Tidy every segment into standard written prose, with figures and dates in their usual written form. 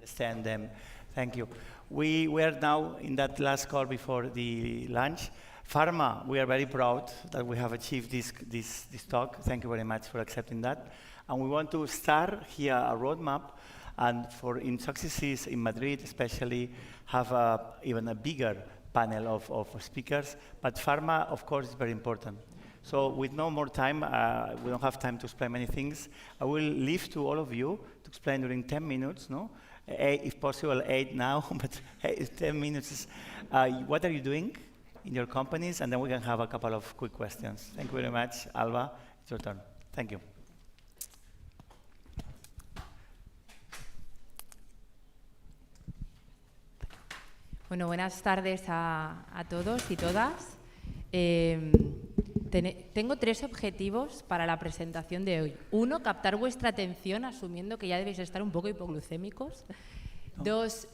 understand them. Thank you. We are now in that last call before the lunch. Pharma, we are very proud that we have achieved this talk. Thank you very much for accepting that. And we want to start here a roadmap, and in successes in Madrid especially, have even a bigger panel of speakers. But pharma, of course, is very important. So with no more time, we don't have time to explain many things. I will leave to all of you to explain during 10 minutes, no? If possible, 8 now, but 10 minutes. What are you doing in your companies? And then we can have a couple of quick questions. Thank you very much. Alba, it's your turn. Thank you. Bueno, buenas tardes a todos y todas. Tengo 3 objetivos para la presentación de hoy. 1, captar vuestra atención, asumiendo que ya debéis estar un poco hipoglucémicos. 2,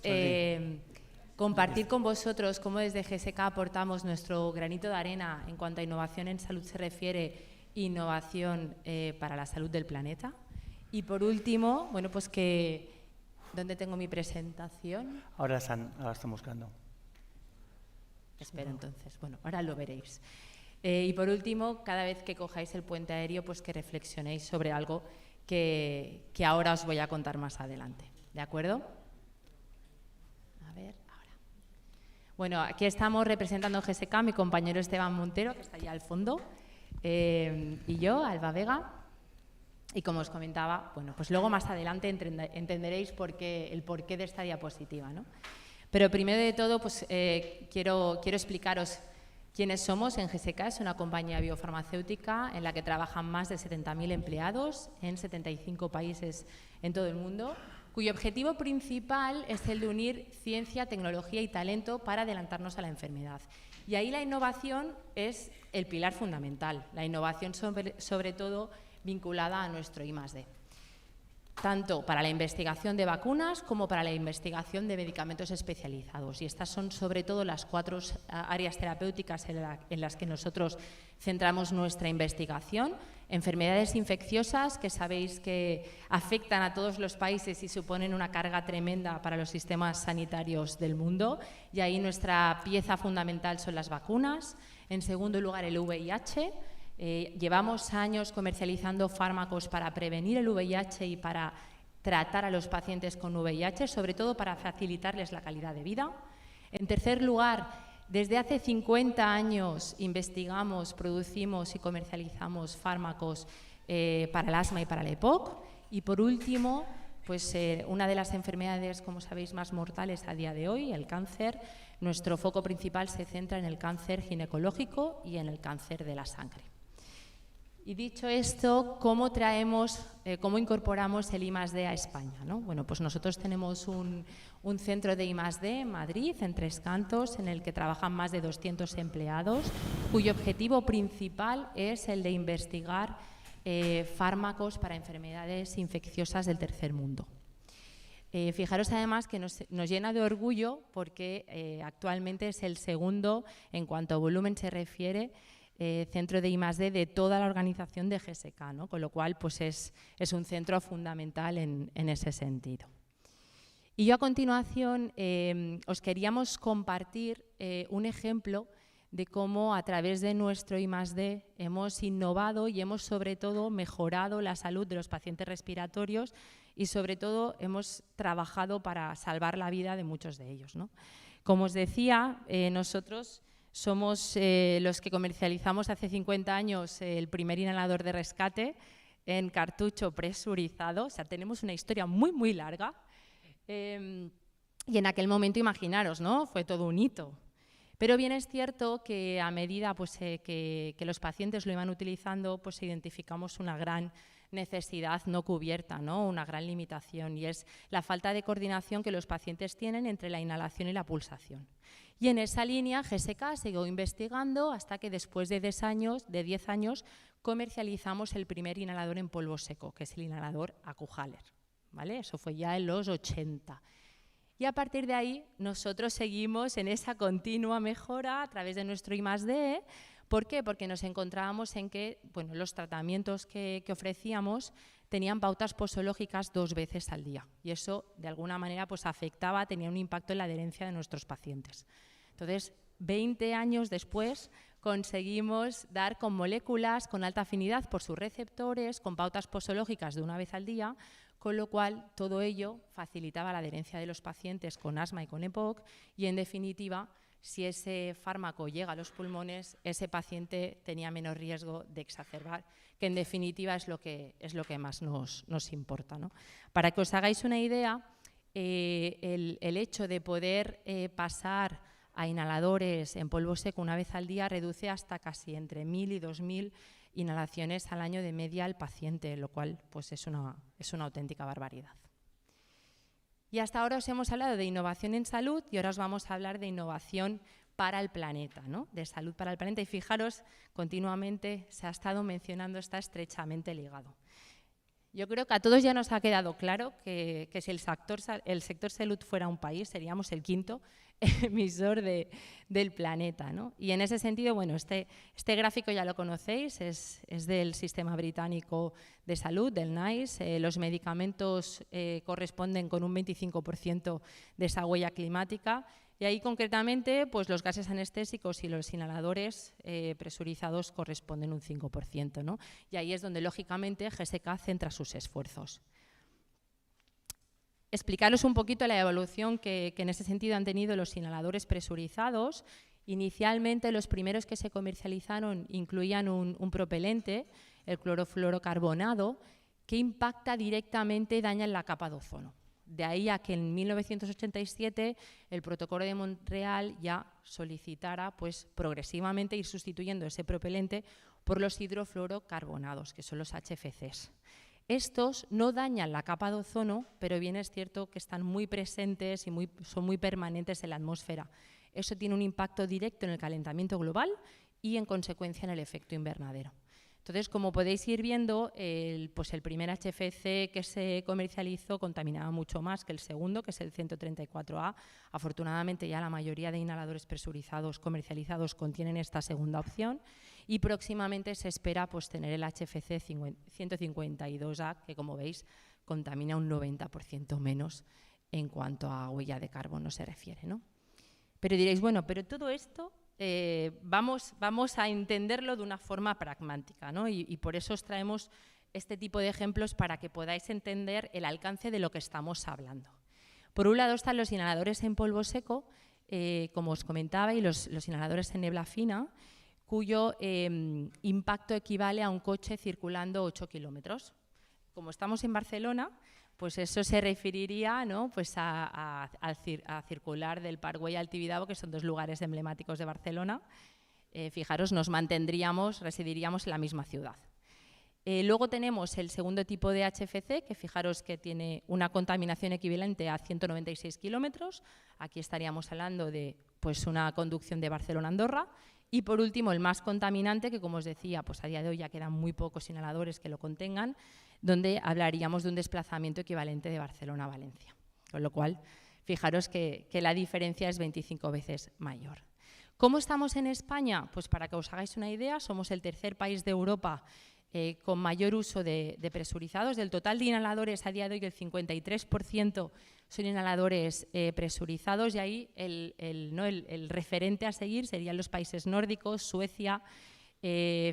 compartir con vosotros cómo desde GSK aportamos nuestro granito de arena en cuanto a innovación en salud se refiere, innovación para la salud del planeta. Y por último, bueno, pues que... ¿Dónde tengo mi presentación? Ahora están buscando. Espero entonces. Bueno, ahora lo veréis. Y por último, cada vez que cojáis el puente aéreo, pues que reflexionéis sobre algo que ahora os voy a contar más adelante. ¿De acuerdo? A ver, ahora. Bueno, aquí estamos representando GSK, mi compañero Esteban Montero, que está allá al fondo, y yo, Alba Vega. Y como os comentaba, bueno, pues luego más adelante entenderéis el porqué de esta diapositiva, ¿no? Pero primero de todo, pues quiero explicaros quiénes somos. En GSK es una compañía biofarmacéutica en la que trabajan más de 70.000 empleados en 75 países en todo el mundo, cuyo objetivo principal es el de unir ciencia, tecnología y talento para adelantarnos a la enfermedad. Y ahí la innovación es el pilar fundamental, la innovación sobre todo vinculada a nuestro I+D, tanto para la investigación de vacunas como para la investigación de medicamentos especializados. Y estas son sobre todo las 4 áreas terapéuticas en las que nosotros centramos nuestra investigación. Enfermedades infecciosas, que sabéis que afectan a todos los países y suponen una carga tremenda para los sistemas sanitarios del mundo. Y ahí nuestra pieza fundamental son las vacunas. En segundo lugar, el VIH. Llevamos años comercializando fármacos para prevenir el VIH y para tratar a los pacientes con VIH, sobre todo para facilitarles la calidad de vida. En tercer lugar, desde hace 50 años investigamos, producimos y comercializamos fármacos para el asma y para la EPOC. Y por último, pues una de las enfermedades, como sabéis, más mortales a día de hoy, el cáncer. Nuestro foco principal se centra en el cáncer ginecológico y en el cáncer de la sangre. Y dicho esto, ¿cómo incorporamos el I+D a España, ¿no? Bueno, pues nosotros tenemos un centro de I+D en Madrid, en Tres Cantos, en el que trabajan más de 200 empleados, cuyo objetivo principal es el de investigar fármacos para enfermedades infecciosas del tercer mundo. Fijaros además que nos llena de orgullo porque actualmente es el segundo, en cuanto a volumen se refiere, centro de I+D de toda la organización de GSK, ¿no? Con lo cual pues es un centro fundamental en ese sentido. Y yo a continuación os queríamos compartir un ejemplo de cómo a través de nuestro I+D hemos innovado y hemos sobre todo mejorado la salud de los pacientes respiratorios y sobre todo hemos trabajado para salvar la vida de muchos de ellos, ¿no? Como os decía, nosotros somos los que comercializamos hace 50 años el primer inhalador de rescate en cartucho presurizado. O sea, tenemos una historia muy, muy larga. Y en aquel momento, imaginaros, ¿no? Fue todo un hito. Pero bien es cierto que a medida pues, que los pacientes lo iban utilizando, pues identificamos una gran necesidad no cubierta, ¿no? Una gran limitación, y es la falta de coordinación que los pacientes tienen entre la inhalación y la pulsación. Y en esa línea GSK siguió investigando hasta que después de 10 años comercializamos el primer inhalador en polvo seco, que es el inhalador Acuhaler, ¿vale? Eso fue ya en los 80. Y a partir de ahí nosotros seguimos en esa continua mejora a través de nuestro I+D, ¿Por qué? Porque nos encontrábamos en que bueno, los tratamientos que ofrecíamos tenían pautas posológicas 2 veces al día y eso de alguna manera pues afectaba, tenía un impacto en la adherencia de nuestros pacientes. Entonces, 20 años después conseguimos dar con moléculas con alta afinidad por sus receptores, con pautas posológicas de 1 vez al día, con lo cual todo ello facilitaba la adherencia de los pacientes con asma y con EPOC y en definitiva, si ese fármaco llega a los pulmones, ese paciente tenía menos riesgo de exacerbar, que en definitiva es lo que más nos importa, ¿no? Para que os hagáis una idea, el hecho de poder pasar a inhaladores en polvo seco 1 vez al día reduce hasta casi entre 1.000 y 2.000 inhalaciones al año de media al paciente, lo cual pues, es una auténtica barbaridad. Y hasta ahora os hemos hablado de innovación en salud y ahora os vamos a hablar de innovación para el planeta, ¿no? De salud para el planeta. Y fijaros, continuamente se ha estado mencionando, está estrechamente ligado. Yo creo que a todos ya nos ha quedado claro que si el sector salud fuera un país, seríamos el 5º emisor del planeta, ¿no? Y en ese sentido, bueno, este gráfico ya lo conocéis, es del Sistema Británico de Salud, del NICE. Los medicamentos corresponden con un 25% de esa huella climática. Y ahí concretamente pues los gases anestésicos y los inhaladores presurizados corresponden un 5%, ¿no? Y ahí es donde lógicamente GSK centra sus esfuerzos. Explicaros un poquito la evolución que en ese sentido han tenido los inhaladores presurizados. Inicialmente los primeros que se comercializaron incluían un propelente, el clorofluorocarbonado, que impacta directamente, daña en la capa de ozono. De ahí a que en 1987 el Protocolo de Montreal ya solicitara pues, progresivamente ir sustituyendo ese propelente por los hidrofluorocarbonados, que son los HFCs. Estos no dañan la capa de ozono, pero bien es cierto que están muy presentes y son muy permanentes en la atmósfera. Eso tiene un impacto directo en el calentamiento global y en consecuencia en el efecto invernadero. Entonces, como podéis ir viendo, el primer HFC que se comercializó contaminaba mucho más que el segundo, que es el 134A. Afortunadamente ya la mayoría de inhaladores presurizados comercializados contienen esta segunda opción y próximamente se espera pues, tener el HFC 152A, que como veis contamina un 90% menos en cuanto a huella de carbono se refiere, ¿no? Pero diréis, bueno, pero todo esto vamos a entenderlo de una forma pragmática, ¿no? Y por eso os traemos este tipo de ejemplos para que podáis entender el alcance de lo que estamos hablando. Por un lado están los inhaladores en polvo seco, como os comentaba, y los inhaladores en niebla fina, cuyo impacto equivale a un coche circulando 8 kilómetros. Como estamos en Barcelona, pues eso se referiría, ¿no? Pues a circular del Parc Güell al Tibidabo, que son 2 lugares emblemáticos de Barcelona. Fijaros, residiríamos en la misma ciudad. Luego tenemos el segundo tipo de HFC, que fijaros que tiene una contaminación equivalente a 196 kilómetros. Aquí estaríamos hablando de pues, una conducción de Barcelona a Andorra. Y por último, el más contaminante, que como os decía, pues a día de hoy ya quedan muy pocos inhaladores que lo contengan, donde hablaríamos de un desplazamiento equivalente de Barcelona a Valencia. Con lo cual, fijaros que la diferencia es 25 veces mayor. ¿Cómo estamos en España? Pues para que os hagáis una idea, somos el 3er país de Europa con mayor uso de presurizados. Del total de inhaladores a día de hoy, el 53% son inhaladores presurizados y ahí el referente a seguir serían los países nórdicos, Suecia,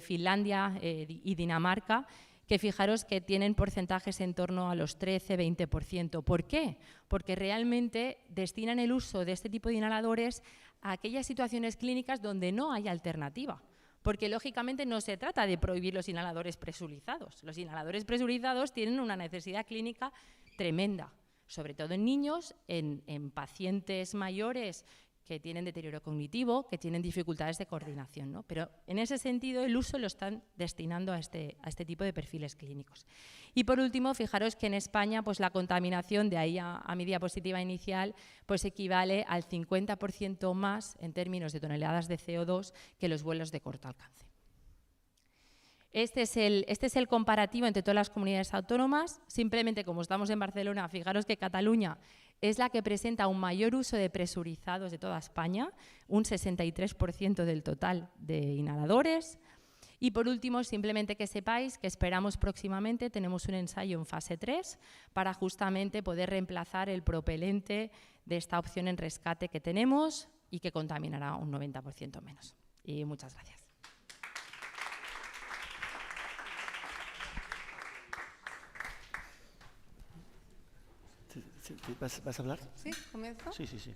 Finlandia y Dinamarca, que fijaros que tienen porcentajes en torno a los 13-20%. ¿Por qué? Porque realmente destinan el uso de este tipo de inhaladores a aquellas situaciones clínicas donde no hay alternativa. Porque lógicamente no se trata de prohibir los inhaladores presurizados. Los inhaladores presurizados tienen una necesidad clínica tremenda, sobre todo en niños, en pacientes mayores que tienen deterioro cognitivo, que tienen dificultades de coordinación, ¿no? Pero en ese sentido el uso lo están destinando a este tipo de perfiles clínicos. Y por último, fijaros que en España pues, la contaminación, de ahí a mi diapositiva inicial, pues equivale al 50% más en términos de toneladas de CO2 que los vuelos de corto alcance. Este es el comparativo entre todas las comunidades autónomas. Simplemente, como estamos en Barcelona, fijaros que Cataluña Es la que presenta un mayor uso de presurizados de toda España, un 63% del total de inhaladores. Y por último, simplemente que sepáis que esperamos próximamente, tenemos un ensayo en fase 3 para justamente poder reemplazar el propelente de esta opción en rescate que tenemos y que contaminará un 90% menos. Y muchas gracias. ¿Vas a hablar? ¿Sí? ¿Comienzo? Sí, sí, sí.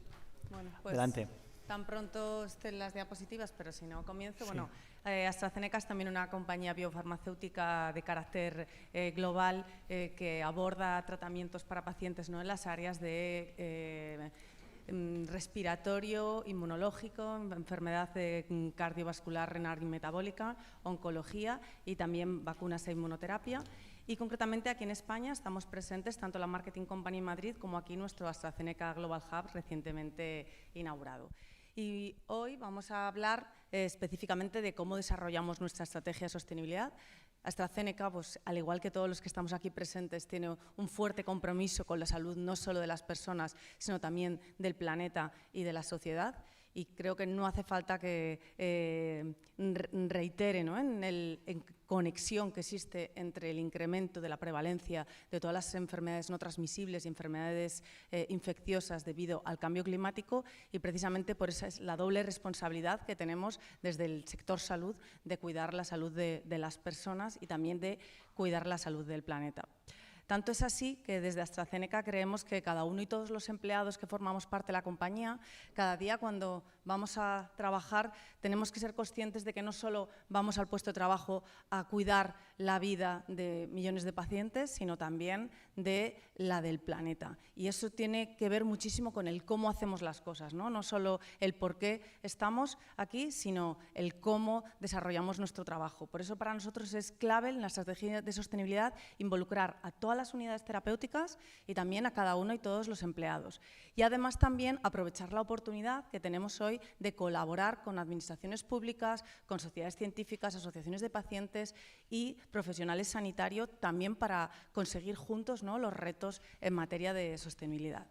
Bueno, pues Adelante. tan pronto estén las diapositivas, pero si no comienzo. Sí. Bueno, AstraZeneca es también una compañía biofarmacéutica de carácter global que aborda tratamientos para pacientes, ¿no?, en las áreas de respiratorio, inmunológico, enfermedad cardiovascular, renal y metabólica, oncología y también vacunas e inmunoterapia. Y concretamente aquí en España estamos presentes tanto la Marketing Company en Madrid como aquí nuestro AstraZeneca Global Hub recientemente inaugurado. Y hoy vamos a hablar específicamente de cómo desarrollamos nuestra estrategia de sostenibilidad. AstraZeneca, pues, al igual que todos los que estamos aquí presentes, tiene un fuerte compromiso con la salud no solo de las personas, sino también del planeta y de la sociedad. Y creo que no hace falta que reitere, ¿no?, en conexión que existe entre el incremento de la prevalencia de todas las enfermedades no transmisibles y enfermedades infecciosas debido al cambio climático, y precisamente por esa es la doble responsabilidad que tenemos desde el sector salud de cuidar la salud de las personas y también de cuidar la salud del planeta. Tanto es así que desde AstraZeneca creemos que cada uno y todos los empleados que formamos parte de la compañía, cada día cuando vamos a trabajar tenemos que ser conscientes de que no solo vamos al puesto de trabajo a cuidar la vida de millones de pacientes, sino también de la del planeta. Y eso tiene que ver muchísimo con el cómo hacemos las cosas, ¿no? No solo el por qué estamos aquí, sino el cómo desarrollamos nuestro trabajo. Por eso para nosotros es clave en la estrategia de sostenibilidad involucrar a todas las unidades terapéuticas y también a cada uno y todos los empleados. Y además también aprovechar la oportunidad que tenemos hoy de colaborar con administraciones públicas, con sociedades científicas, asociaciones de pacientes y profesionales sanitarios también para conseguir juntos, ¿no?, los retos en materia de sostenibilidad.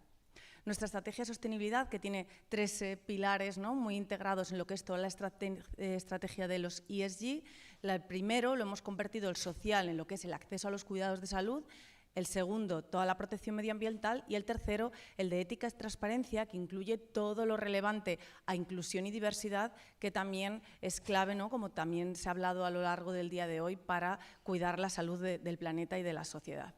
Nuestra estrategia de sostenibilidad, que tiene 3 pilares, ¿no?, muy integrados en lo que es toda la estrategia de los ESG. El primero lo hemos convertido el social en lo que es el acceso a los cuidados de salud. El segundo, toda la protección medioambiental, y el tercero, el de ética y transparencia, que incluye todo lo relevante a inclusión y diversidad, que también es clave, ¿no?, como también se ha hablado a lo largo del día de hoy, para cuidar la salud del planeta y de la sociedad.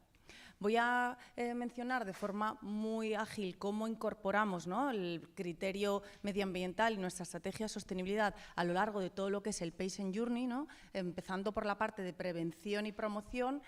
Voy a mencionar de forma muy ágil cómo incorporamos, ¿no?, el criterio medioambiental y nuestra estrategia de sostenibilidad a lo largo de todo lo que es el Patient Journey, ¿no?, empezando por la parte de prevención y promoción,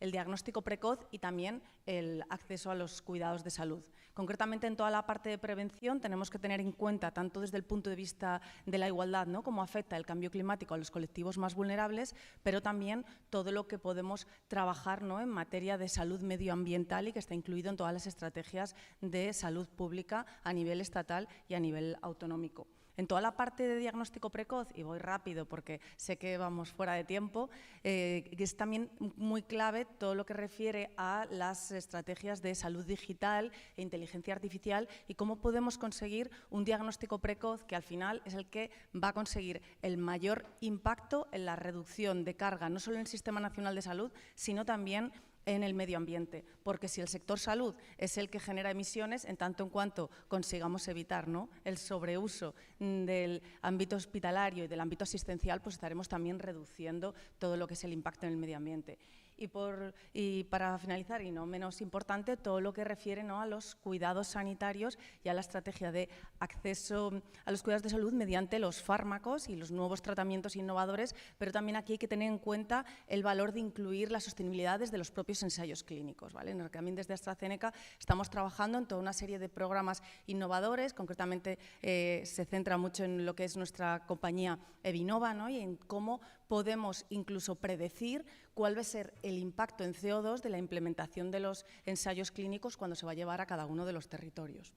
el diagnóstico precoz y también el acceso a los cuidados de salud. Concretamente, en toda la parte de prevención tenemos que tener en cuenta, tanto desde el punto de vista de la igualdad, ¿no?, cómo afecta el cambio climático a los colectivos más vulnerables, pero también todo lo que podemos trabajar, ¿no?, en materia de salud medioambiental y que está incluido en todas las estrategias de salud pública a nivel estatal y a nivel autonómico. En toda la parte de diagnóstico precoz, y voy rápido porque sé que vamos fuera de tiempo, es también muy clave todo lo que refiere a las estrategias de salud digital e inteligencia artificial y cómo podemos conseguir un diagnóstico precoz que al final es el que va a conseguir el mayor impacto en la reducción de carga, no solo en el Sistema Nacional de Salud, sino también en el medio ambiente, porque si el sector salud es el que genera emisiones, en tanto en cuanto consigamos evitar, ¿no?, el sobreuso del ámbito hospitalario y del ámbito asistencial, pues estaremos también reduciendo todo lo que es el impacto en el medio ambiente. Y para finalizar, y no menos importante, todo lo que refiere, ¿no?, a los cuidados sanitarios y a la estrategia de acceso a los cuidados de salud mediante los fármacos y los nuevos tratamientos innovadores, pero también aquí hay que tener en cuenta el valor de incluir la sostenibilidad desde los propios ensayos clínicos, ¿vale? En el que también desde AstraZeneca estamos trabajando en toda una serie de programas innovadores, concretamente se centra mucho en lo que es nuestra compañía Evinova, ¿no?, y en cómo podemos incluso predecir cuál va a ser el impacto en CO2 de la implementación de los ensayos clínicos cuando se va a llevar a cada uno de los territorios.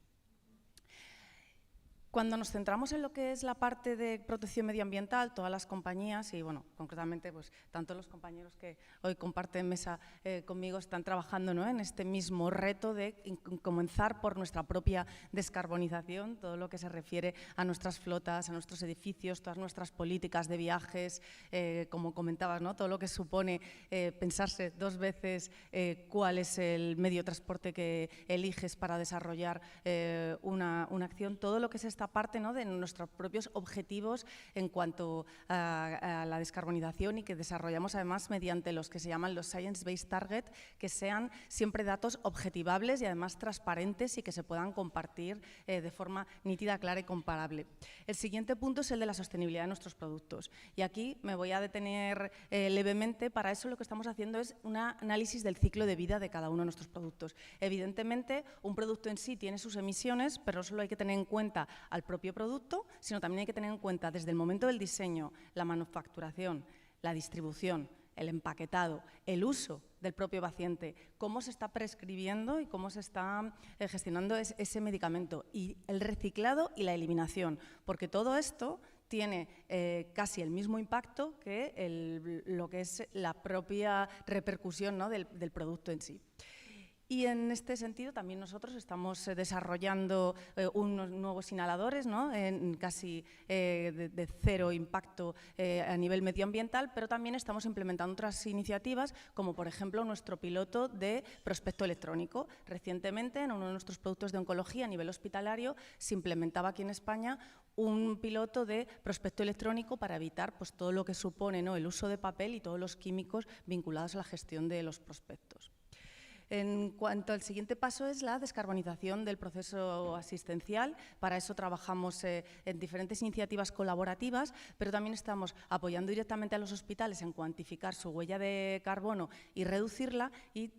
Cuando nos centramos en lo que es la parte de protección medioambiental, todas las compañías y, bueno, concretamente, pues tanto los compañeros que hoy comparten mesa conmigo están trabajando, ¿no?, en este mismo reto de comenzar por nuestra propia descarbonización, todo lo que se refiere a nuestras flotas, a nuestros edificios, todas nuestras políticas de viajes, como comentabas, ¿no?, todo lo que supone pensarse 2 veces cuál es el medio de transporte que eliges para desarrollar una acción, todo lo que es esta parte, ¿no?, de nuestros propios objetivos en cuanto a la descarbonización y que desarrollamos además mediante los que se llaman los Science-Based Target, que sean siempre datos objetivables y además transparentes y que se puedan compartir de forma nítida, clara y comparable. El siguiente punto es el de la sostenibilidad de nuestros productos y aquí me voy a detener levemente. Para eso lo que estamos haciendo es un análisis del ciclo de vida de cada uno de nuestros productos. Evidentemente, un producto en sí tiene sus emisiones, pero no solo hay que tener en cuenta al propio producto, sino también hay que tener en cuenta desde el momento del diseño, la manufacturación, la distribución, el empaquetado, el uso del propio paciente, cómo se está prescribiendo y cómo se está gestionando ese medicamento, y el reciclado y la eliminación, porque todo esto tiene casi el mismo impacto que lo que es la propia repercusión, ¿no?, del producto en sí. Y en este sentido también nosotros estamos desarrollando unos nuevos inhaladores, ¿no?, en casi de cero impacto a nivel medioambiental, pero también estamos implementando otras iniciativas, como por ejemplo nuestro piloto de prospecto electrónico. Recientemente, en uno de nuestros productos de oncología a nivel hospitalario, se implementaba aquí en España un piloto de prospecto electrónico para evitar, pues, todo lo que supone, ¿no?, el uso de papel y todos los químicos vinculados a la gestión de los prospectos. En cuanto al siguiente paso es la descarbonización del proceso asistencial. Para eso trabajamos en diferentes iniciativas colaborativas, pero también estamos apoyando directamente a los hospitales en cuantificar su huella de carbono y reducirla, y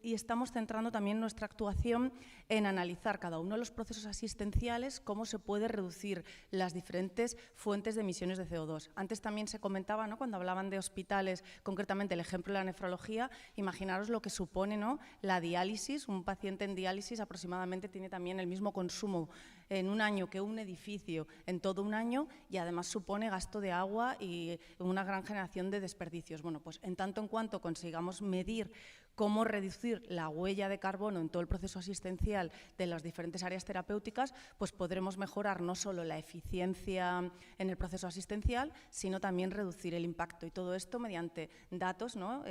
estamos centrando también nuestra actuación en analizar cada uno de los procesos asistenciales, cómo se puede reducir las diferentes fuentes de emisiones de CO2. Antes también se comentaba, ¿no?, cuando hablaban de hospitales, concretamente el ejemplo de la nefrología, imaginaros lo que supone, ¿no?, la diálisis. Un paciente en diálisis aproximadamente tiene también el mismo consumo en un año que un edificio en todo un año, y además supone gasto de agua y una gran generación de desperdicios. Bueno, pues en tanto en cuanto consigamos medir cómo reducir la huella de carbono en todo el proceso asistencial de las diferentes áreas terapéuticas, pues podremos mejorar no solo la eficiencia en el proceso asistencial, sino también reducir el impacto, y todo esto mediante datos, ¿no?,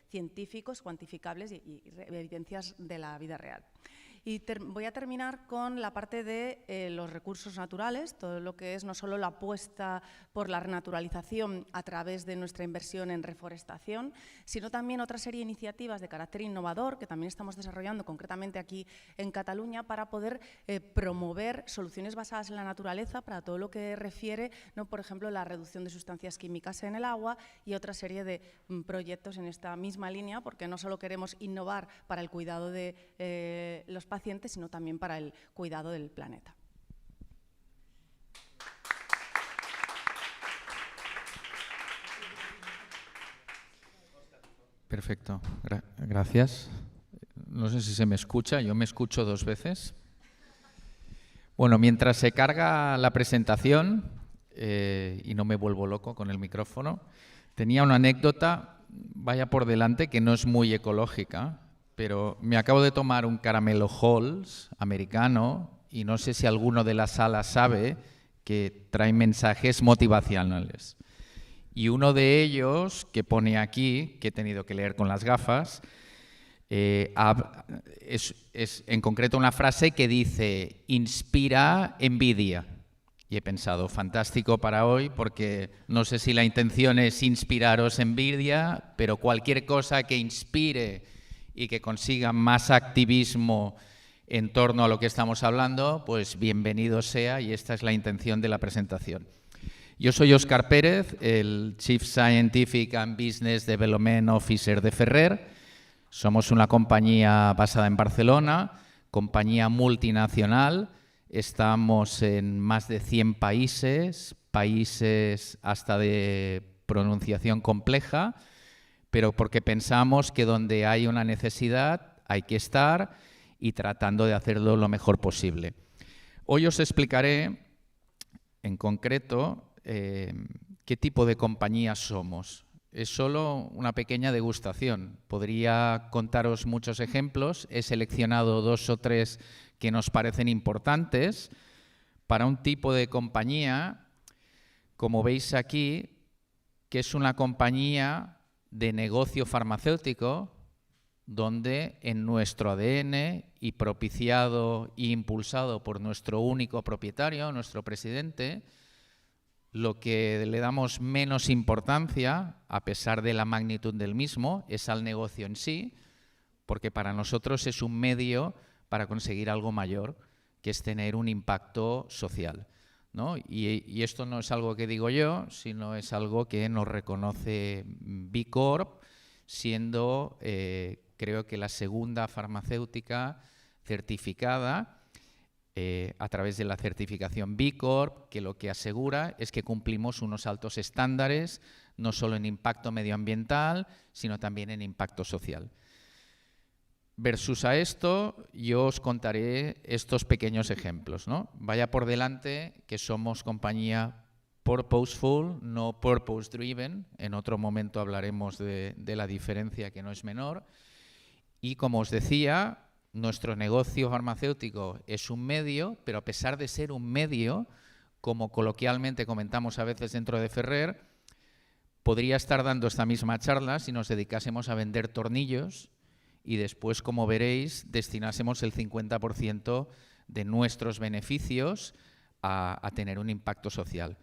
científicos, cuantificables y evidencias de la vida real. Y voy a terminar con la parte de los recursos naturales, todo lo que es no solo la apuesta por la renaturalización a través de nuestra inversión en reforestación, sino también otra serie de iniciativas de carácter innovador que también estamos desarrollando concretamente aquí en Cataluña para poder promover soluciones basadas en la naturaleza para todo lo que refiere, ¿no?, por ejemplo, la reducción de sustancias químicas en el agua, y otra serie de proyectos en esta misma línea, porque no solo queremos innovar para el cuidado de los pacientes, sino también para el cuidado del planeta. Perfecto, gracias. No sé si se me escucha, yo me escucho 2 veces. Bueno, mientras se carga la presentación, y no me vuelvo loco con el micrófono, tenía una anécdota, vaya por delante, que no es muy ecológica, pero me acabo de tomar un caramelo Halls americano y no sé si alguno de la sala sabe que trae mensajes motivacionales. Y uno de ellos, que pone aquí, que he tenido que leer con las gafas, es en concreto una frase que dice: inspira envidia. Y he pensado, fantástico para hoy, porque no sé si la intención es inspiraros envidia, pero cualquier cosa que inspire y que consiga más activismo en torno a lo que estamos hablando, pues bienvenido sea, y esta es la intención de la presentación. Yo soy Óscar Pérez, el Chief Scientific and Business Development Officer de Ferrer. Somos una compañía basada en Barcelona, compañía multinacional. Estamos en más de 100 países hasta de pronunciación compleja, pero porque pensamos que donde hay una necesidad hay que estar y tratando de hacerlo lo mejor posible. Hoy os explicaré en concreto, ¿qué tipo de compañía somos? Es solo una pequeña degustación. Podría contaros muchos ejemplos. He seleccionado 2 o 3 que nos parecen importantes. Para un tipo de compañía, como veis aquí, que es una compañía de negocio farmacéutico, donde en nuestro ADN y propiciado e impulsado por nuestro único propietario, nuestro presidente, lo que le damos menos importancia, a pesar de la magnitud del mismo, es al negocio en sí, porque para nosotros es un medio para conseguir algo mayor, que es tener un impacto social, ¿no? Y esto no es algo que digo yo, sino es algo que nos reconoce B Corp, siendo creo que la segunda farmacéutica certificada a través de la certificación B Corp, que lo que asegura es que cumplimos unos altos estándares, no solo en impacto medioambiental, sino también en impacto social. Versus a esto, yo os contaré estos pequeños ejemplos, ¿no? Vaya por delante que somos compañía purposeful, no purpose driven. En otro momento hablaremos de la diferencia, que no es menor. Y como os decía, nuestro negocio farmacéutico es un medio, pero a pesar de ser un medio, como coloquialmente comentamos a veces dentro de Ferrer, podría estar dando esta misma charla si nos dedicásemos a vender tornillos y después, como veréis, destinásemos el 50% de nuestros beneficios a tener un impacto social.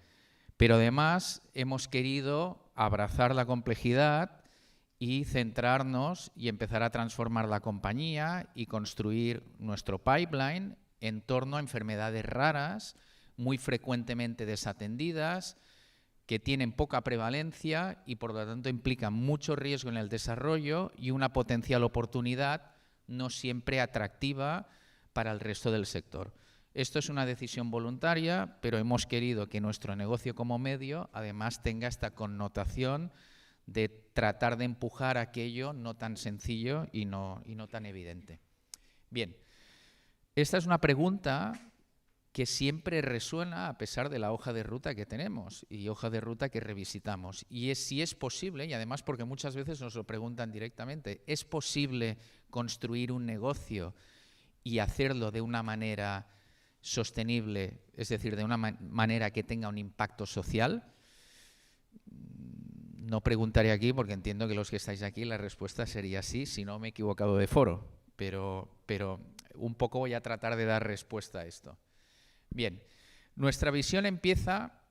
Pero además hemos querido abrazar la complejidad y centrarnos y empezar a transformar la compañía y construir nuestro pipeline en torno a enfermedades raras, muy frecuentemente desatendidas, que tienen poca prevalencia y por lo tanto implican mucho riesgo en el desarrollo y una potencial oportunidad no siempre atractiva para el resto del sector. Esto es una decisión voluntaria, pero hemos querido que nuestro negocio como medio además tenga esta connotación de tratar de empujar aquello no tan sencillo y no tan evidente. Bien, esta es una pregunta que siempre resuena a pesar de la hoja de ruta que tenemos y hoja de ruta que revisitamos. Y es si es posible, y además porque muchas veces nos lo preguntan directamente, ¿es posible construir un negocio y hacerlo de una manera sostenible, es decir, de una manera que tenga un impacto social? No preguntaré aquí porque entiendo que los que estáis aquí la respuesta sería sí, si no me he equivocado de foro, pero un poco voy a tratar de dar respuesta a esto. Bien, nuestra visión empieza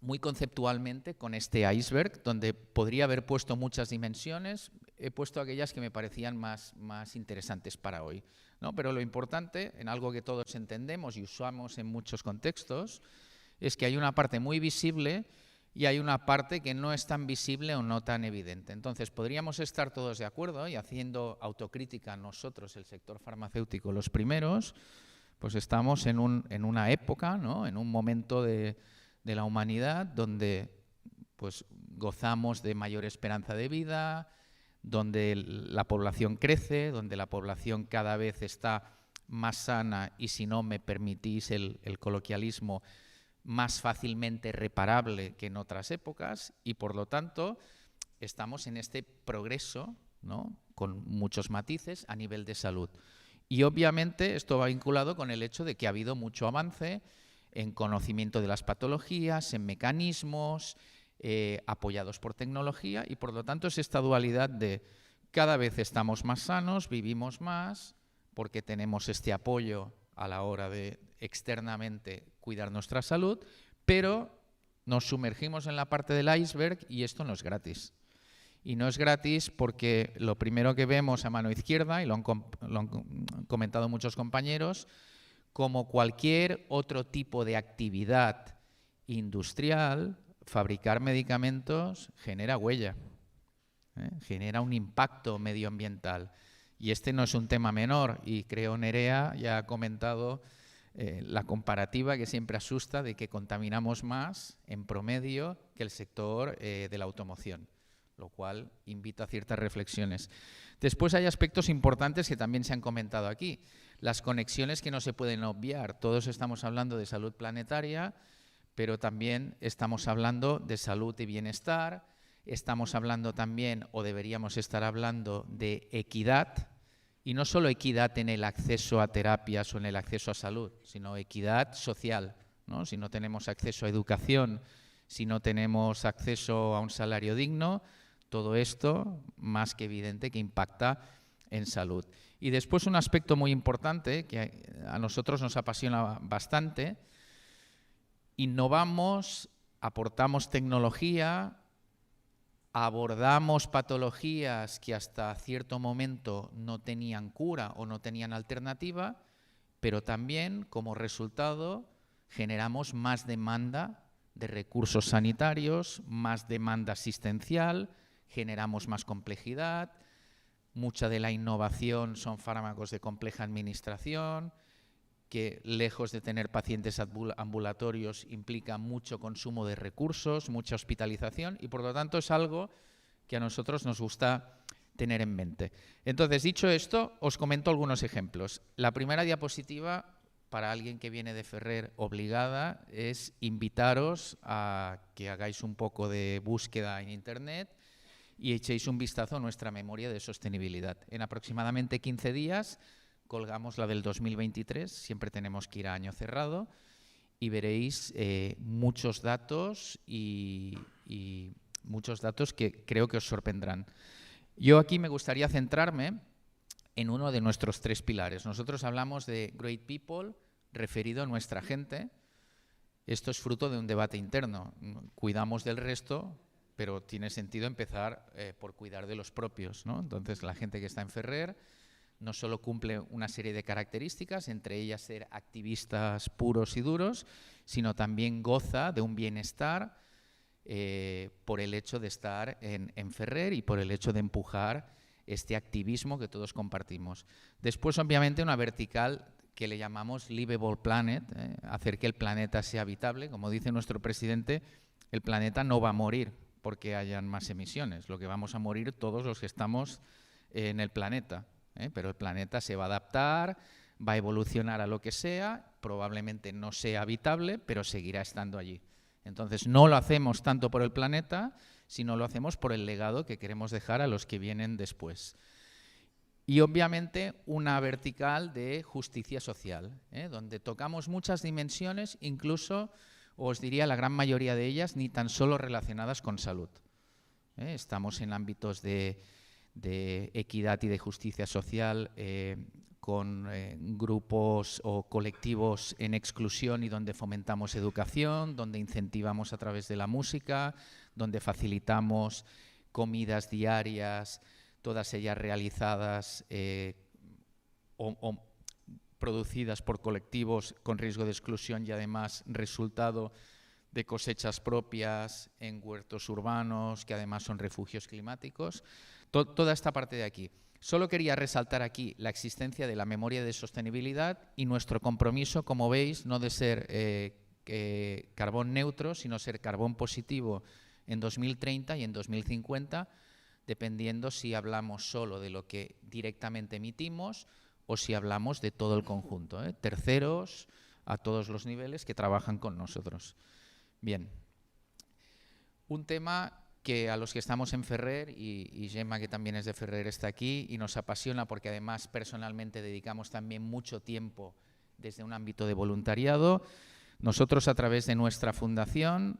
muy conceptualmente con este iceberg, donde podría haber puesto muchas dimensiones. He puesto aquellas que me parecían más interesantes para hoy, ¿no? Pero lo importante, en algo que todos entendemos y usamos en muchos contextos, es que hay una parte muy visible y hay una parte que no es tan visible o no tan evidente. Entonces, podríamos estar todos de acuerdo y haciendo autocrítica nosotros, el sector farmacéutico, los primeros, pues estamos en una época, ¿no? En un momento de la humanidad donde pues, gozamos de mayor esperanza de vida, donde la población crece, donde la población cada vez está más sana y, si no me permitís el coloquialismo, más fácilmente reparable que en otras épocas y, por lo tanto, estamos en este progreso, ¿no? Con muchos matices a nivel de salud. Y obviamente esto va vinculado con el hecho de que ha habido mucho avance en conocimiento de las patologías, en mecanismos, apoyados por tecnología y por lo tanto es esta dualidad de cada vez estamos más sanos, vivimos más, porque tenemos este apoyo a la hora de externamente cuidar nuestra salud, pero nos sumergimos en la parte del iceberg y esto no es gratis. Y no es gratis porque lo primero que vemos a mano izquierda, y lo han comentado muchos compañeros, como cualquier otro tipo de actividad industrial, fabricar medicamentos genera huella, genera un impacto medioambiental. Y este no es un tema menor y creo Nerea ya ha comentado la comparativa que siempre asusta de que contaminamos más en promedio que el sector de la automoción, lo cual invita a ciertas reflexiones. Después hay aspectos importantes que también se han comentado aquí. Las conexiones que no se pueden obviar. Todos estamos hablando de salud planetaria, pero también estamos hablando de salud y bienestar, estamos hablando también, o deberíamos estar hablando, de equidad, y no solo equidad en el acceso a terapias o en el acceso a salud, sino equidad social, ¿no? Si no tenemos acceso a educación, si no tenemos acceso a un salario digno, todo esto, más que evidente, que impacta en salud. Y después un aspecto muy importante que a nosotros nos apasiona bastante: innovamos, aportamos tecnología, abordamos patologías que hasta cierto momento no tenían cura o no tenían alternativa, pero también, como resultado, generamos más demanda de recursos sanitarios, más demanda asistencial, generamos más complejidad. Mucha de la innovación son fármacos de compleja administración, que lejos de tener pacientes ambulatorios implica mucho consumo de recursos, mucha hospitalización, y por lo tanto es algo que a nosotros nos gusta tener en mente. Entonces, dicho esto, os comento algunos ejemplos. La primera diapositiva, para alguien que viene de Ferrer obligada, es invitaros a que hagáis un poco de búsqueda en Internet y echéis un vistazo a nuestra memoria de sostenibilidad. En aproximadamente 15 días colgamos la del 2023, siempre tenemos que ir a año cerrado, y veréis muchos datos y muchos datos que creo que os sorprenderán. Yo aquí me gustaría centrarme en uno de nuestros 3 pilares. Nosotros hablamos de Great People referido a nuestra gente. Esto es fruto de un debate interno. Cuidamos del resto, pero tiene sentido empezar por cuidar de los propios, ¿no? Entonces, la gente que está en Ferrer no solo cumple una serie de características, entre ellas ser activistas puros y duros, sino también goza de un bienestar por el hecho de estar en Ferrer y por el hecho de empujar este activismo que todos compartimos. Después, obviamente, una vertical que le llamamos Livable Planet, hacer que el planeta sea habitable. Como dice nuestro presidente, el planeta no va a morir porque hayan más emisiones. Lo que vamos a morir todos los que estamos en el planeta. Pero el planeta se va a adaptar, va a evolucionar a lo que sea, probablemente no sea habitable, pero seguirá estando allí. Entonces, no lo hacemos tanto por el planeta, sino lo hacemos por el legado que queremos dejar a los que vienen después. Y obviamente una vertical de justicia social, donde tocamos muchas dimensiones, incluso, os diría la gran mayoría de ellas, ni tan solo relacionadas con salud. Estamos en ámbitos de equidad y de justicia social, con grupos o colectivos en exclusión y donde fomentamos educación, donde incentivamos a través de la música, donde facilitamos comidas diarias, todas ellas realizadas o producidas por colectivos con riesgo de exclusión y además resultado de cosechas propias en huertos urbanos, que además son refugios climáticos. Toda esta parte de aquí. Solo quería resaltar aquí la existencia de la memoria de sostenibilidad y nuestro compromiso, como veis, no de ser carbón neutro, sino ser carbón positivo en 2030 y en 2050, dependiendo si hablamos solo de lo que directamente emitimos o si hablamos de todo el conjunto, terceros a todos los niveles que trabajan con nosotros. Bien, un tema que a los que estamos en Ferrer, y Gemma, que también es de Ferrer, está aquí y nos apasiona porque además personalmente dedicamos también mucho tiempo desde un ámbito de voluntariado. Nosotros, a través de nuestra fundación,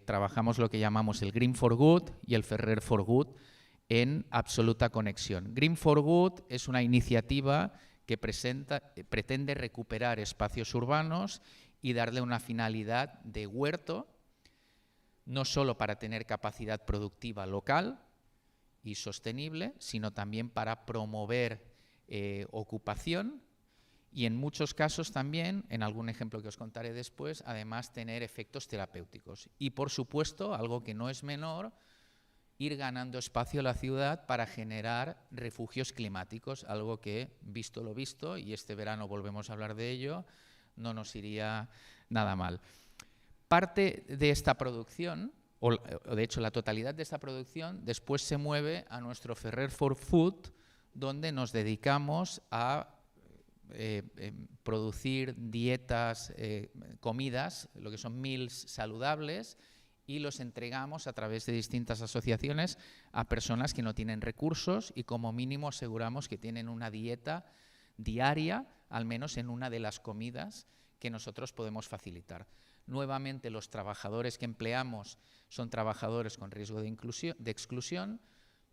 trabajamos lo que llamamos el Green for Good y el Ferrer for Good en absoluta conexión. Green for Good es una iniciativa que pretende recuperar espacios urbanos y darle una finalidad de huerto, no solo para tener capacidad productiva local y sostenible, sino también para promover ocupación y en muchos casos también, en algún ejemplo que os contaré después, además tener efectos terapéuticos. Y por supuesto, algo que no es menor, ir ganando espacio a la ciudad para generar refugios climáticos, algo que, visto lo visto, y este verano volvemos a hablar de ello, no nos iría nada mal. Parte de esta producción, o de hecho la totalidad de esta producción, después se mueve a nuestro Ferrer for Food, donde nos dedicamos a producir dietas, comidas, lo que son meals saludables, y los entregamos a través de distintas asociaciones a personas que no tienen recursos y como mínimo aseguramos que tienen una dieta diaria, al menos en una de las comidas que nosotros podemos facilitar. Nuevamente, los trabajadores que empleamos son trabajadores con riesgo de exclusión,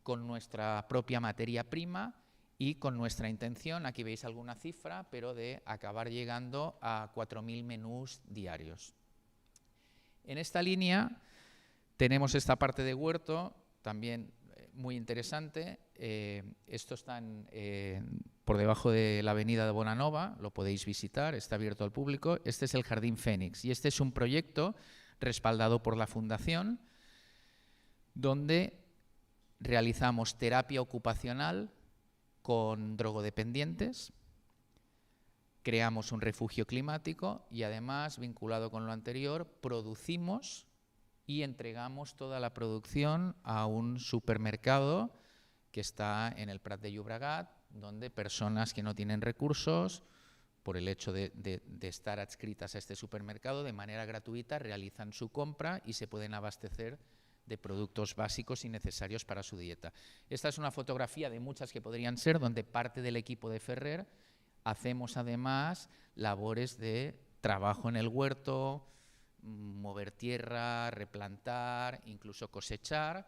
con nuestra propia materia prima y con nuestra intención, aquí veis alguna cifra, pero de acabar llegando a 4.000 menús diarios. En esta línea tenemos esta parte de huerto, también muy interesante. Esto está por debajo de la avenida de Bonanova, lo podéis visitar, está abierto al público. Este es el Jardín Fénix y este es un proyecto respaldado por la Fundación donde realizamos terapia ocupacional con drogodependientes, creamos un refugio climático y además, vinculado con lo anterior, producimos y entregamos toda la producción a un supermercado que está en el Prat de Llobregat, donde personas que no tienen recursos, por el hecho de estar adscritas a este supermercado, de manera gratuita realizan su compra y se pueden abastecer de productos básicos y necesarios para su dieta. Esta es una fotografía de muchas que podrían ser, donde parte del equipo de Ferrer hacemos además labores de trabajo en el huerto, mover tierra, replantar, incluso cosechar,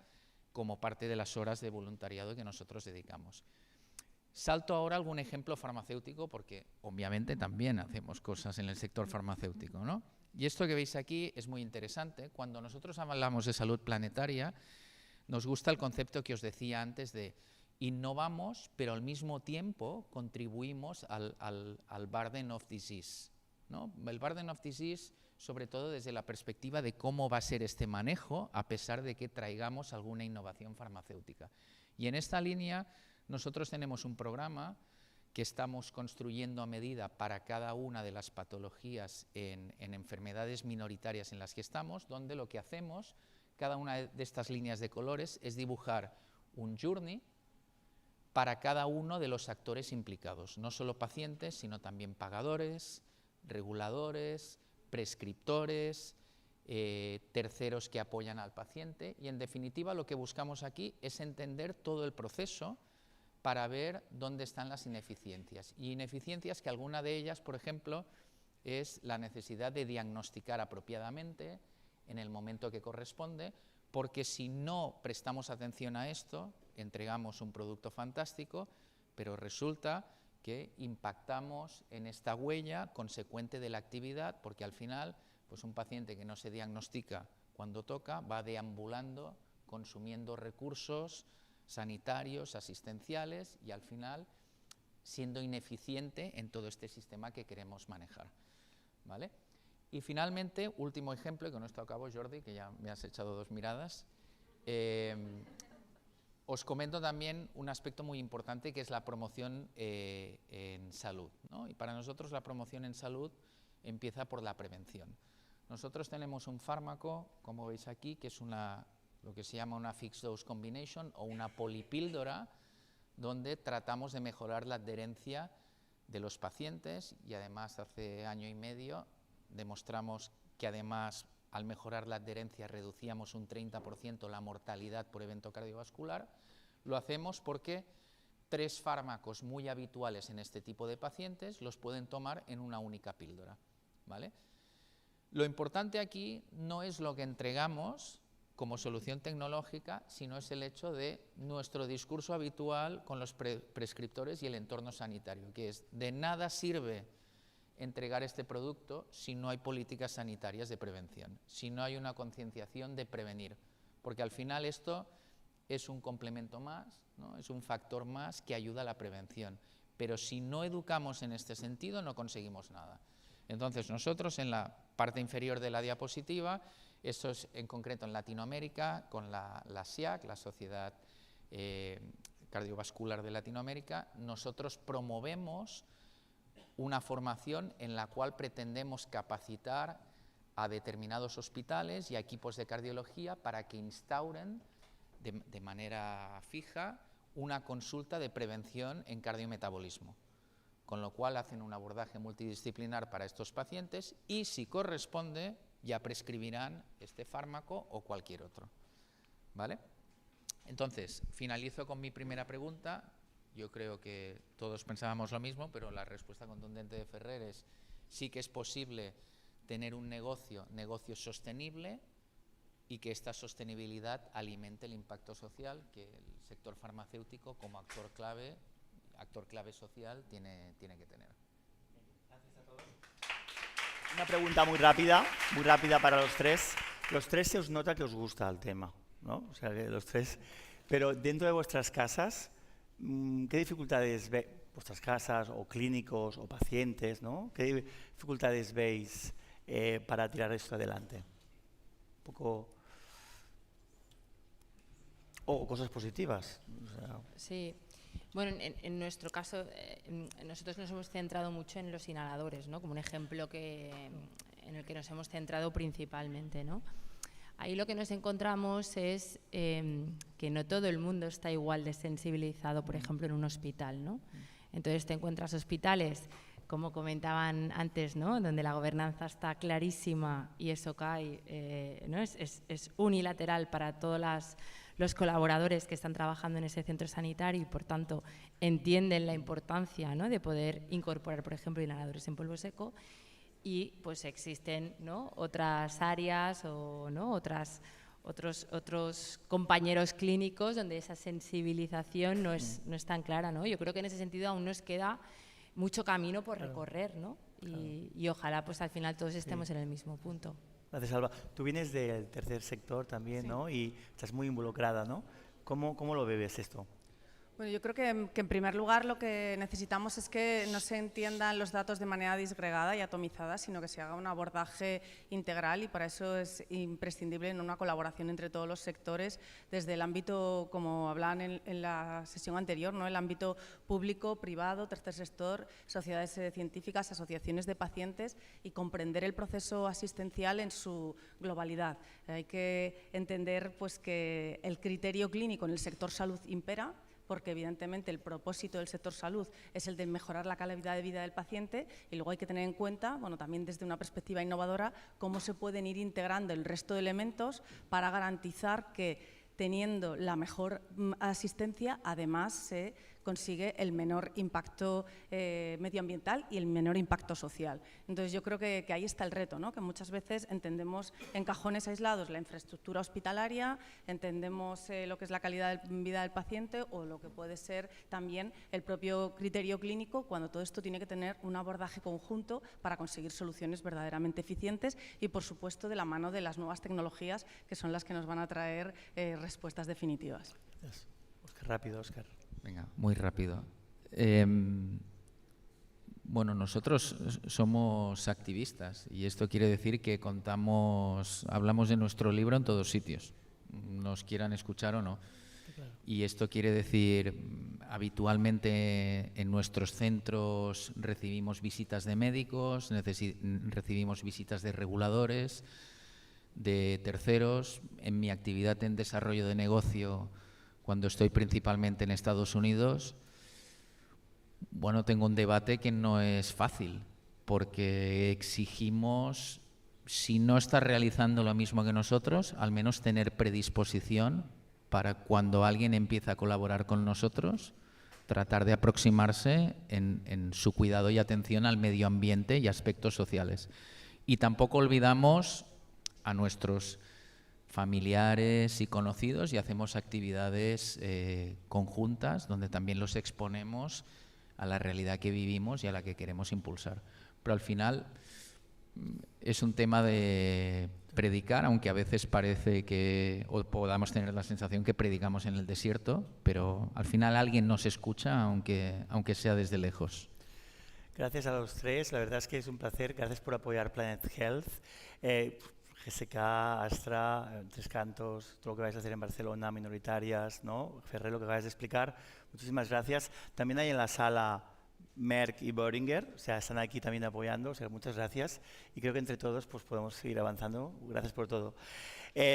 como parte de las horas de voluntariado que nosotros dedicamos. Salto ahora a algún ejemplo farmacéutico, porque obviamente también hacemos cosas en el sector farmacéutico, ¿no? Y esto que veis aquí es muy interesante. Cuando nosotros hablamos de salud planetaria, nos gusta el concepto que os decía antes de innovamos, pero al mismo tiempo contribuimos al burden of disease, ¿no? El burden of disease, sobre todo desde la perspectiva de cómo va a ser este manejo, a pesar de que traigamos alguna innovación farmacéutica. Y en esta línea nosotros tenemos un programa que estamos construyendo a medida para cada una de las patologías en enfermedades minoritarias en las que estamos, donde lo que hacemos, cada una de estas líneas de colores, es dibujar un journey para cada uno de los actores implicados, no solo pacientes, sino también pagadores, reguladores, prescriptores, terceros que apoyan al paciente, y en definitiva lo que buscamos aquí es entender todo el proceso para ver dónde están las ineficiencias. Y ineficiencias que alguna de ellas, por ejemplo, es la necesidad de diagnosticar apropiadamente en el momento que corresponde, porque si no prestamos atención a esto, entregamos un producto fantástico, pero resulta que impactamos en esta huella consecuente de la actividad, porque al final, pues un paciente que no se diagnostica cuando toca va deambulando, consumiendo recursos sanitarios, asistenciales y al final siendo ineficiente en todo este sistema que queremos manejar, ¿vale? Y finalmente, último ejemplo, y con esto acabo, Jordi, que ya me has echado dos miradas. Os comento también un aspecto muy importante que es la promoción en salud, ¿no? Y para nosotros la promoción en salud empieza por la prevención. Nosotros tenemos un fármaco, como veis aquí, que es lo que se llama una fixed dose combination o una polipíldora, donde tratamos de mejorar la adherencia de los pacientes y además hace año y medio demostramos que además al mejorar la adherencia reducíamos un 30% la mortalidad por evento cardiovascular. Lo hacemos porque 3 fármacos muy habituales en este tipo de pacientes los pueden tomar en una única píldora, ¿vale? Lo importante aquí no es lo que entregamos como solución tecnológica, sino es el hecho de nuestro discurso habitual con los prescriptores y el entorno sanitario, que es de nada sirve entregar este producto si no hay políticas sanitarias de prevención, si no hay una concienciación de prevenir, porque al final esto es un complemento más, ¿no? Es un factor más que ayuda a la prevención, pero si no educamos en este sentido no conseguimos nada. Entonces nosotros en la parte inferior de la diapositiva, esto es en concreto en Latinoamérica, con la SIAC, la Sociedad Cardiovascular de Latinoamérica, nosotros promovemos una formación en la cual pretendemos capacitar a determinados hospitales y a equipos de cardiología para que instauren de manera fija una consulta de prevención en cardiometabolismo. con lo cual hacen un abordaje multidisciplinar para estos pacientes y, si corresponde, ya prescribirán este fármaco o cualquier otro. ¿Vale? Entonces, finalizo con mi primera pregunta. Yo creo que todos pensábamos lo mismo, pero la respuesta contundente de Ferrer es: sí que es posible tener un negocio sostenible y que esta sostenibilidad alimente el impacto social que el sector farmacéutico, como actor clave social, tiene que tener. Gracias a todos. Una pregunta muy rápida para los tres. Los tres se os nota que os gusta el tema, ¿no? O sea, que los tres. Pero dentro de vuestras casas, ¿qué dificultades veis? Vuestras casas, o clínicos, o pacientes, ¿no? ¿Qué dificultades veis para tirar esto adelante? Un poco. O cosas positivas. O sea, Sí. Bueno, en nuestro caso, nosotros nos hemos centrado mucho en los inhaladores, ¿no? Como un ejemplo en el que nos hemos centrado principalmente, ¿no? Ahí lo que nos encontramos es que no todo el mundo está igual de sensibilizado, por ejemplo, en un hospital, ¿no? Entonces te encuentras hospitales, como comentaban antes, ¿no? Donde la gobernanza está clarísima y eso cae, ¿no? Es unilateral para todos los colaboradores que están trabajando en ese centro sanitario y, por tanto, entienden la importancia, ¿no? De poder incorporar, por ejemplo, inhaladores en polvo seco. Y pues existen, ¿no? Otras áreas o, ¿no? otros compañeros clínicos donde esa sensibilización no es tan clara, ¿no? Yo creo que en ese sentido aún nos queda mucho camino por recorrer, ¿no? Y ojalá pues al final todos estemos en el mismo punto. Gracias, Alba. Tú vienes del tercer sector también, ¿no? Y estás muy involucrada, ¿no? ¿Cómo lo bebes esto? Bueno, yo creo que en primer lugar lo que necesitamos es que no se entiendan los datos de manera disgregada y atomizada, sino que se haga un abordaje integral, y para eso es imprescindible una colaboración entre todos los sectores, desde el ámbito, como hablaban en la sesión anterior, ¿no? El ámbito público, privado, tercer sector, sociedades científicas, asociaciones de pacientes, y comprender el proceso asistencial en su globalidad. Hay que entender pues, que el criterio clínico en el sector salud impera, porque evidentemente el propósito del sector salud es el de mejorar la calidad de vida del paciente, y luego hay que tener en cuenta, bueno, también desde una perspectiva innovadora, cómo se pueden ir integrando el resto de elementos para garantizar que, teniendo la mejor asistencia, además se consigue el menor impacto medioambiental y el menor impacto social. Entonces yo creo que ahí está el reto, ¿no? Que muchas veces entendemos en cajones aislados la infraestructura hospitalaria, entendemos lo que es la calidad de vida del paciente o lo que puede ser también el propio criterio clínico, cuando todo esto tiene que tener un abordaje conjunto para conseguir soluciones verdaderamente eficientes y, por supuesto, de la mano de las nuevas tecnologías, que son las que nos van a traer respuestas definitivas. Yes. Óscar, rápido, Óscar. Venga, muy rápido. Bueno, nosotros somos activistas y esto quiere decir que hablamos de nuestro libro en todos sitios, nos quieran escuchar o no. Claro. Y esto quiere decir, habitualmente en nuestros centros recibimos visitas de médicos, recibimos visitas de reguladores, de terceros. En mi actividad en desarrollo de negocio, cuando estoy principalmente en Estados Unidos, bueno, tengo un debate que no es fácil, porque exigimos, si no estás realizando lo mismo que nosotros, al menos tener predisposición para, cuando alguien empieza a colaborar con nosotros, tratar de aproximarse en su cuidado y atención al medio ambiente y aspectos sociales. Y tampoco olvidamos a nuestros familiares y conocidos, y hacemos actividades conjuntas donde también los exponemos a la realidad que vivimos y a la que queremos impulsar. Pero al final es un tema de predicar, aunque a veces parece que, o podamos tener la sensación que predicamos en el desierto, pero al final alguien nos escucha, aunque sea desde lejos. Gracias a los tres, la verdad es que es un placer. Gracias por apoyar Planet Health. GSK, Astra, Tres Cantos, todo lo que vais a hacer en Barcelona, minoritarias, ¿no? Ferrer, lo que acabas de explicar. Muchísimas gracias. También hay en la sala Merck y Boehringer, o sea, están aquí también apoyando, o sea, muchas gracias. Y creo que entre todos pues podemos seguir avanzando. Gracias por todo.